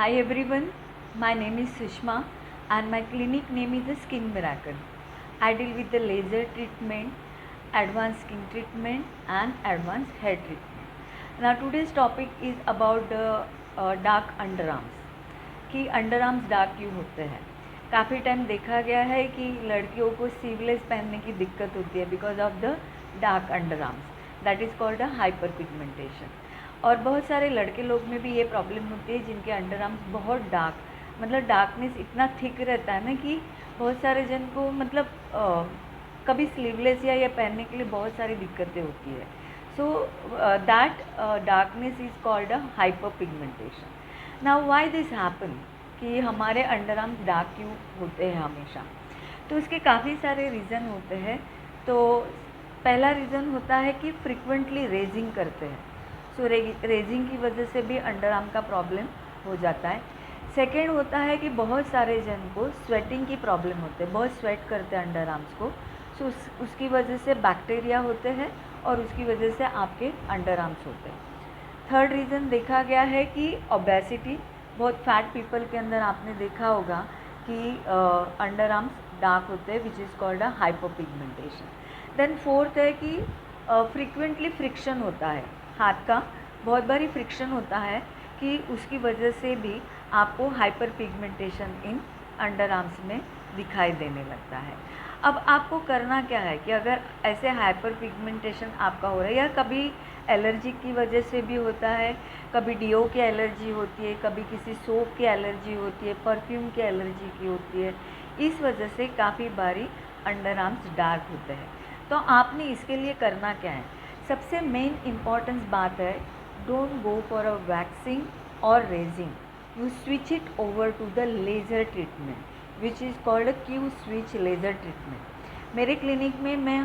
Hi everyone, my name is Sushma and my clinic name is the Skin Miracle. I deal with the laser treatment, advanced skin treatment and advanced hair treatment. Now today's topic is about the dark underarms कि under arms dark क्यों होते हैं। काफ़ी time देखा गया है कि लड़कियों को स्लीवलेस पहनने की दिक्कत होती है because of the dark under arms, that is called a hyper pigmentation. और बहुत सारे लड़के लोग में भी ये प्रॉब्लम होती है जिनके अंडर आर्म्स बहुत डार्क, मतलब डार्कनेस इतना थिक रहता है ना कि बहुत सारे जन को मतलब कभी स्लीवलेस या ये पहनने के लिए बहुत सारी दिक्कतें होती है। So that darkness is called a hyper pigmentation. Now why this happen कि हमारे अंडर आर्म्स डार्क क्यों होते हैं हमेशा, तो इसके काफ़ी सारे रीज़न होते हैं। तो पहला रीज़न होता है कि फ्रिक्वेंटली रेजिंग करते हैं, सो रेजिंग की वजह से भी अंडर आर्म का प्रॉब्लम हो जाता है। सेकेंड होता है कि बहुत सारे जन को स्वेटिंग की प्रॉब्लम होते हैं, बहुत स्वेट करते हैं अंडर आर्म्स को, सो उसकी वजह से बैक्टीरिया होते हैं और उसकी वजह से आपके अंडर आर्म्स होते हैं। थर्ड रीज़न देखा गया है कि ओबेसिटी, बहुत फैट पीपल के अंदर आपने देखा होगा कि अंडर आर्म्स डार्क होते हैं which is called a hyper pigmentation. Then fourth है कि फ्रिक्वेंटली फ्रिक्शन होता है हाथ का, बहुत बारी फ्रिक्शन होता है कि उसकी वजह से भी आपको hyper pigmentation in under arms में दिखाई देने लगता है। अब आपको करना क्या है कि अगर ऐसे हाइपर पिगमेंटेशन आपका हो रहा है या कभी एलर्जी की वजह से भी होता है, कभी डीओ की एलर्जी होती है, कभी किसी सोप की एलर्जी होती है, परफ्यूम की एलर्जी की होती है, इस वजह से काफ़ी बारी अंडर आर्म्स डार्क होते हैं। तो आपने इसके लिए करना क्या है, सबसे मेन इम्पॉर्टेंस बात है, don't go for a waxing और raising, you switch it over to the laser treatment which is called a Q switch laser treatment। मेरे क्लिनिक में मैं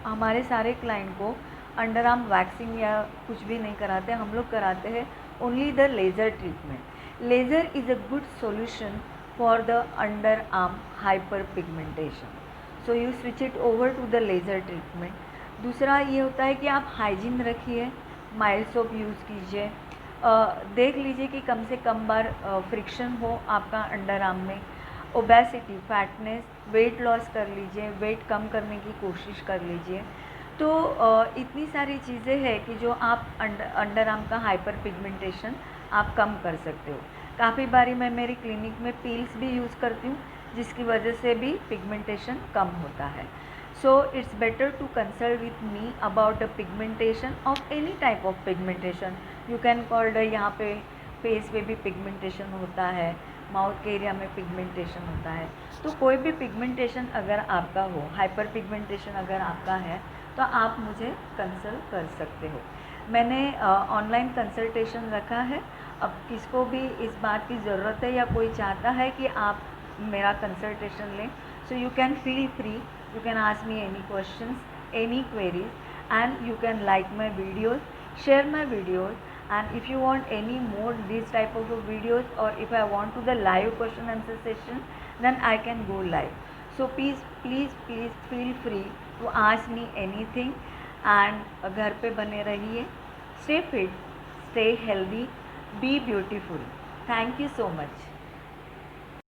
हमारे सारे क्लाइंट को अंडर आर्म वैक्सिंग या कुछ भी नहीं कराते, हम लोग कराते हैं only the laser treatment. Laser is a good solution for the under arm hyper pigmentation, so you switch it over to the laser treatment. दूसरा ये होता है कि आप हाइजीन रखिए, माइल्ड सोप यूज़ कीजिए, देख लीजिए कि कम से कम बार फ्रिक्शन हो आपका अंडर आर्म में। ओबेसिटी, फैटनेस, वेट लॉस कर लीजिए, वेट कम करने की कोशिश कर लीजिए। तो इतनी सारी चीज़ें हैं कि जो आप अंडर आर्म का हाइपर पिगमेंटेशन आप कम कर सकते हो। काफ़ी बारी मैं मेरी क्लिनिक में पील्स भी यूज़ करती हूँ जिसकी वजह से भी पिगमेंटेशन कम होता है। So it's better to consult with me about the pigmentation of any type of pigmentation. You can call the यहाँ पे फेस पे भी पिगमेंटेशन होता है, माउथ के एरिया में पिगमेंटेशन होता है। तो कोई भी पिगमेंटेशन अगर आपका हो, हाइपर पिगमेंटेशन अगर आपका है, तो आप मुझे कंसल्ट कर सकते हो। मैंने ऑनलाइन कंसल्टेशन रखा है। अब किसको भी इस बात की ज़रूरत है या कोई चाहता है कि आप मेरा कंसल्टेशन लें, so you can feel free, you can ask me any questions, any queries, and you can like my videos, share my videos, and if you want any more this type of videos, or if I want to the live question answer session, then I can go live. So please feel free to ask me anything, and घर पे बने रहिए, stay fit, stay healthy, be beautiful. Thank you so much.